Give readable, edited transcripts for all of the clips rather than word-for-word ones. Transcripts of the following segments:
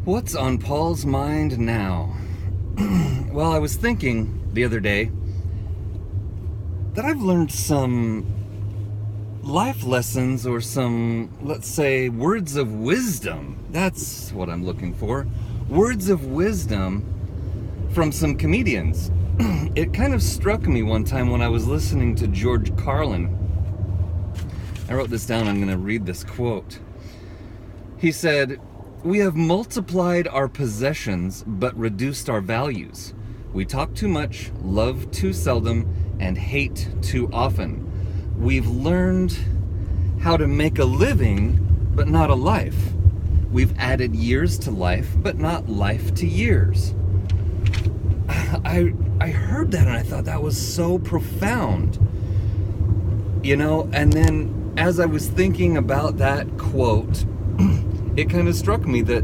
What's on Paul's mind now? Well, I was thinking the other day that I've learned some life lessons or some, let's say, words of wisdom. That's what I'm looking for. Words of wisdom from some comedians. It kind of struck me one time when I was listening to George Carlin. I wrote this down. I'm going to read this quote. He said, "We have multiplied our possessions but reduced our values. We talk too much, love too seldom, and hate too often. We've learned how to make a living but not a life. We've added years to life but not life to years." I heard that and I thought that was so profound. You know, and then as I was thinking about that quote, it kind of struck me that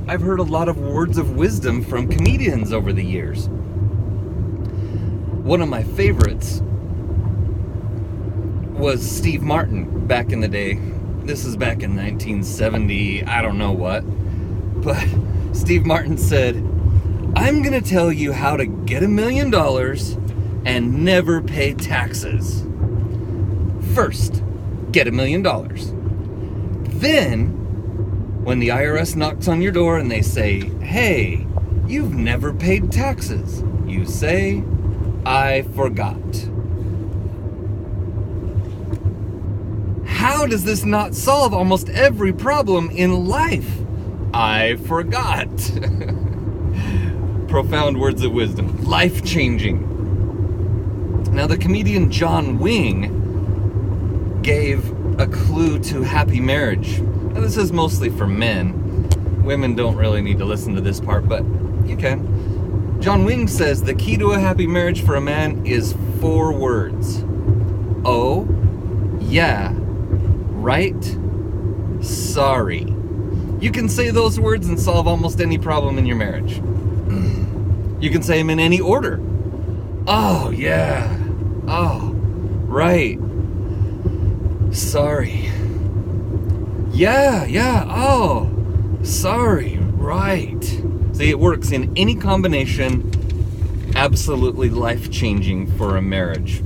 I've heard a lot of words of wisdom from comedians over the years. One of my favorites was Steve Martin back in the day. This is back in 1970, I don't know what. But Steve Martin said, "I'm going to tell you how to get $1 million and never pay taxes. First, get $1 million. Then, when the IRS knocks on your door and they say, 'Hey, you've never paid taxes,' you say, 'I forgot.'" How does this not solve almost every problem in life? I forgot. Profound words of wisdom. Life-changing. Now, the comedian John Wing gave a clue to happy marriage. Now, this is mostly for men. Women don't really need to listen to this part, but you can. John Wing says the key to a happy marriage for a man is 4 words. Oh, yeah, right, sorry. You can say those words and solve almost any problem in your marriage. You can say them in any order. Oh, yeah. Oh, right. Sorry. Yeah. Oh, sorry. Right. See, it works in any combination. Absolutely life-changing for a marriage.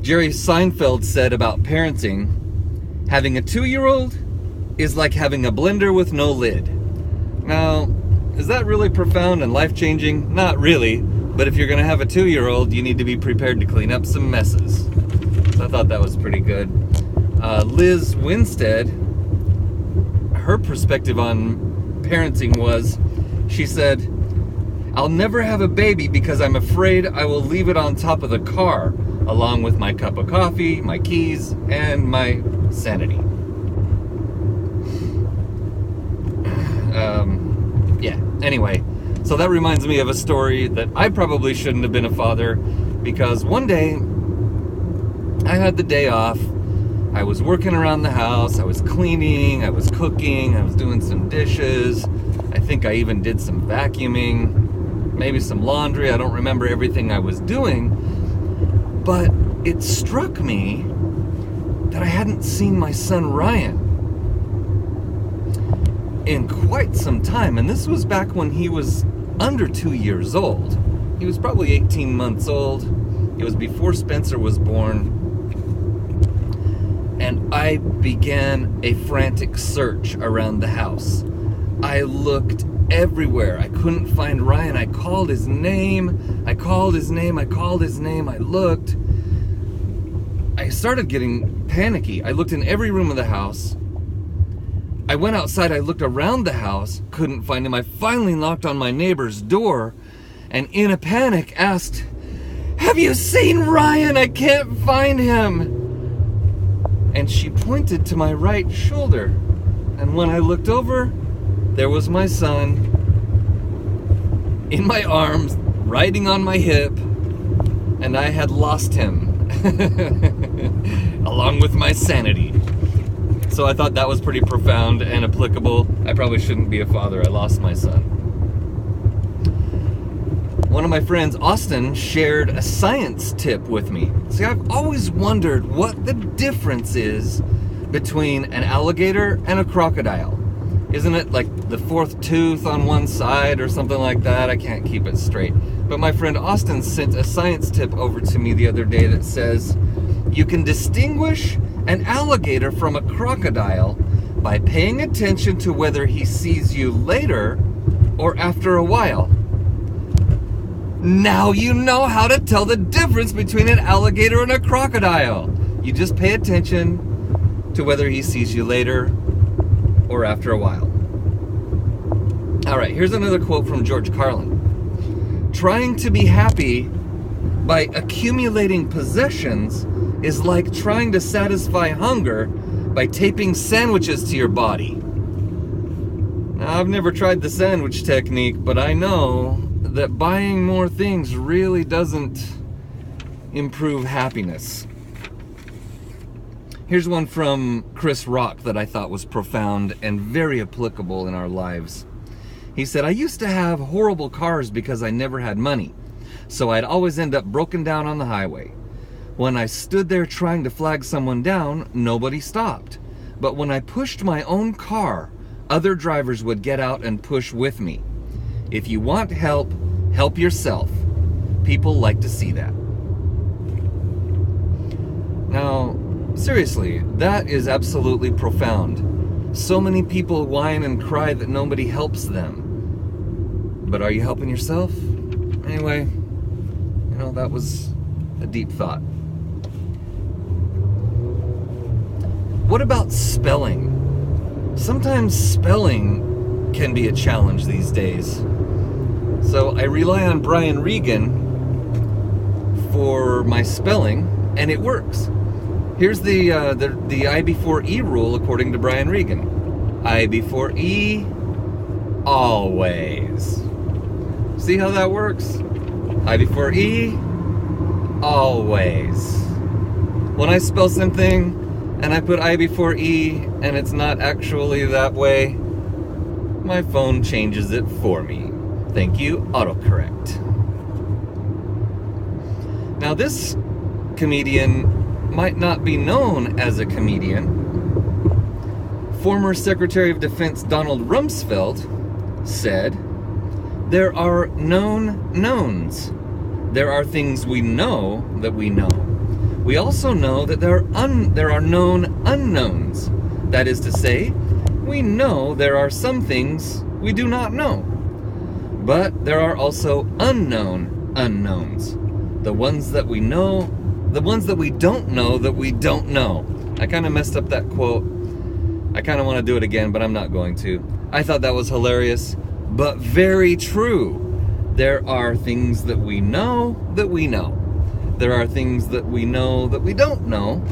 Jerry Seinfeld said about parenting, having a 2-year-old is like having a blender with no lid. Now, is that really profound and life-changing? Not really, but if you're going to have a 2-year-old, you need to be prepared to clean up some messes. So I thought that was pretty good. Liz Winstead, her perspective on parenting was, she said, "I'll never have a baby because I'm afraid I will leave it on top of the car, along with my cup of coffee, my keys, and my sanity." Yeah, anyway, so that reminds me of a story that I probably shouldn't have been a father, because one day I had the day off. I was working around the house, I was cleaning, I was cooking, I was doing some dishes. I think I even did some vacuuming, maybe some laundry. I don't remember everything I was doing, but it struck me that I hadn't seen my son Ryan in quite some time, and this was back when he was under 2 years old. He was probably 18 months old. It was before Spencer was born, and I began a frantic search around the house. I looked everywhere. I couldn't find Ryan. I called his name. I looked. I started getting panicky. I looked in every room of the house. I went outside, I looked around the house, couldn't find him. I finally knocked on my neighbor's door and in a panic asked, "Have you seen Ryan? I can't find him." And she pointed to my right shoulder. And when I looked over, there was my son in my arms, riding on my hip, and I had lost him, along with my sanity. So I thought that was pretty profound and applicable. I probably shouldn't be a father. I lost my son. One of my friends, Austin, shared a science tip with me. See, I've always wondered what the difference is between an alligator and a crocodile. Isn't it like the fourth tooth on one side or something like that? I can't keep it straight. But my friend Austin sent a science tip over to me the other day that says you can distinguish an alligator from a crocodile by paying attention to whether he sees you later or after a while. Now you know how to tell the difference between an alligator and a crocodile. You just pay attention to whether he sees you later or after a while. All right, here's another quote from George Carlin. Trying to be happy by accumulating possessions is like trying to satisfy hunger by taping sandwiches to your body. Now, I've never tried the sandwich technique, but I know that buying more things really doesn't improve happiness. Here's one from Chris Rock that I thought was profound and very applicable in our lives. He said, I used to have horrible cars because I never had money, so I'd always end up broken down on the highway. When I stood there trying to flag someone down, nobody stopped. But when I pushed my own car, other drivers would get out and push with me. If you want help, help yourself. People like to see that. Now, seriously, that is absolutely profound. So many people whine and cry that nobody helps them. But are you helping yourself? Anyway, that was a deep thought. What about spelling? Sometimes spelling can be a challenge these days. So I rely on Brian Regan for my spelling, and it works. Here's the I before E rule according to Brian Regan. I before E, always. See how that works? I before E, always. When I spell something and I put I before E and it's not actually that way, my phone changes it for me. Thank you, autocorrect. Now this comedian might not be known as a comedian. Former Secretary of Defense Donald Rumsfeld said, there are known knowns. There are things we know that we know. We also know that there are known unknowns. That is to say, we know there are some things we do not know. But there are also unknown unknowns. The ones that we know, the ones that we don't know that we don't know. I kind of messed up that quote. I kind of want to do it again, but I'm not going to. I thought that was hilarious, but very true. There are things that we know that we know. There are things that we know that we don't know.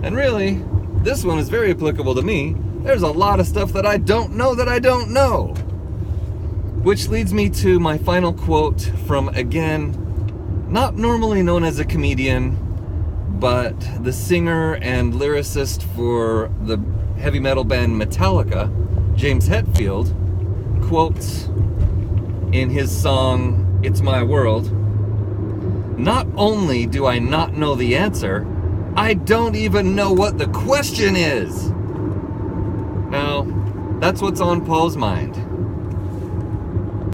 And really, this one is very applicable to me. There's a lot of stuff that I don't know that I don't know. Which leads me to my final quote from, again, not normally known as a comedian, but the singer and lyricist for the heavy metal band Metallica, James Hetfield, quotes in his song, It's My World, not only do I not know the answer, I don't even know what the question is. Now, that's what's on Paul's mind.